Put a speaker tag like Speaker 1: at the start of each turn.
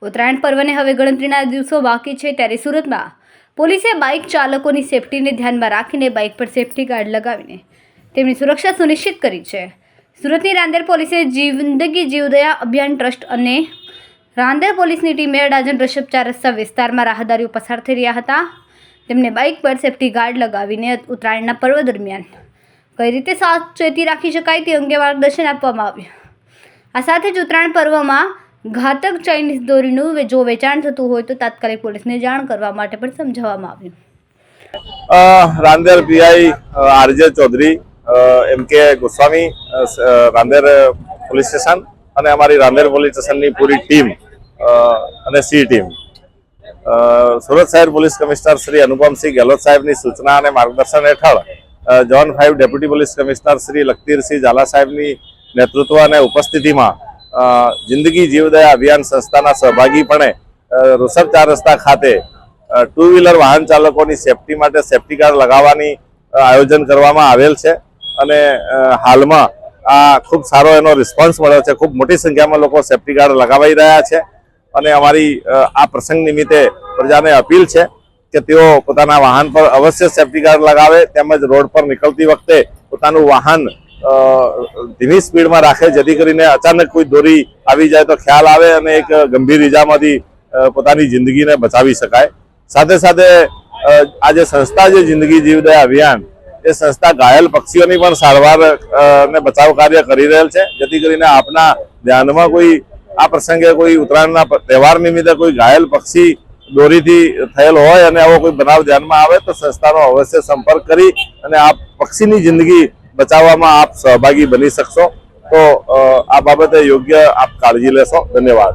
Speaker 1: ઉત્તરાયણ પર્વને હવે ગણતરીના દિવસો બાકી છે ત્યારે સુરતમાં પોલીસે બાઇક ચાલકોની સેફટીને ધ્યાનમાં રાખીને બાઇક પર સેફટી ગાર્ડ લગાવીને તેમની સુરક્ષા સુનિશ્ચિત કરી છે। સુરતની રાંદેર પોલીસે જિંદગી જીવદયા અભિયાન ટ્રસ્ટ અને રાંદેર પોલીસની ટીમે અડાજણ ઋષભ 4 રસ્તા વિસ્તારમાં રાહદારીઓ પસાર થઈ રહ્યા હતા તેમને બાઇક પર સેફટી ગાર્ડ લગાવીને ઉત્તરાયણના પર્વ દરમિયાન કઈ રીતે સાવચેતી રાખી શકાય તે અંગે માર્ગદર્શન આપવામાં આવ્યું। આ સાથે જ ઉત્તરાયણ પર્વમાં ઘાતક ચાઇનીઝ દોરીનું જો વેચાણ થતું હોય તો તાત્કાલિક પોલીસને જાણ કરવા માટે પણ સમજાવવામાં આવ્યું।
Speaker 2: રાંદેર પીઆઈ આરજે ચૌધરી એમકે ગોસ્વામી રાંદેર પોલીસ સ્ટેશન અને અમારી રાંદેર પોલીસ સ્ટેશનની પૂરી ટીમ અને સી ટીમ સુરત શહેર પોલીસ કમિશનર શ્રી અનુપમસિંહ ગેહલોત સાહેબની સૂચના અને માર્ગદર્શન હેઠળ zone 5 deputy police commissioner Shri Lakhtirsinh Zala સાહેબની નેતૃત્વ અને ઉપસ્થિતિમાં જિંદગી જીવદયા અભિયાન સંસ્થાના સહભાગીપણે ઋષભ 4 રસ્તા ખાતે 2 વ્હીલર વાહન ચાલકોની સેફટી માટે સેફટી ગાર્ડ લગાવવાની આયોજન કરવામાં આવેલ છે અને હાલમાં આ ખૂબ સારો એનો રિસ્પોન્સ મળ્યો છે। ખૂબ મોટી સંખ્યામાં લોકો સેફટી ગાર્ડ લગાવાઈ રહ્યા છે અને અમારી આ પ્રસંગ નિમિત્તે પ્રજાને અપીલ છે કે તેઓ પોતાના વાહન પર અવશ્ય સેફટી ગાર્ડ લગાવે તેમજ રોડ પર નીકળતી વખતે પોતાનું વાહન ધીમી સ્પીડમાં રાખે જેથી કરીને અચાનક કોઈ દોરી આવી જાય તો ખ્યાલ આવે અને એક ગંભીર ઈજામાંથી પોતાની જિંદગીને બચાવી શકાય। સાથે સાથે આ જે સંસ્થા છે જિંદગી જીવદયા અભિયાન એ સંસ્થા ઘાયલ પક્ષીઓની પણ સારવાર ને બચાવ કાર્ય કરી રહેલ છે જેથી કરીને આપના ધ્યાનમાં કોઈ આ પ્રસંગે કોઈ ઉત્તરાયણના તહેવાર નિમિત્તે કોઈ ઘાયલ પક્ષી દોરીથી થયેલ હોય અને આવો કોઈ બનાવ ધ્યાનમાં આવે તો સંસ્થાનો અવશ્ય સંપર્ક કરી અને આ પક્ષીની જિંદગી બચાવવામાં આપ સહભાગી બની શકશો। તો આ બાબતે યોગ્ય આપ કાળજી લેશો। ધન્યવાદ।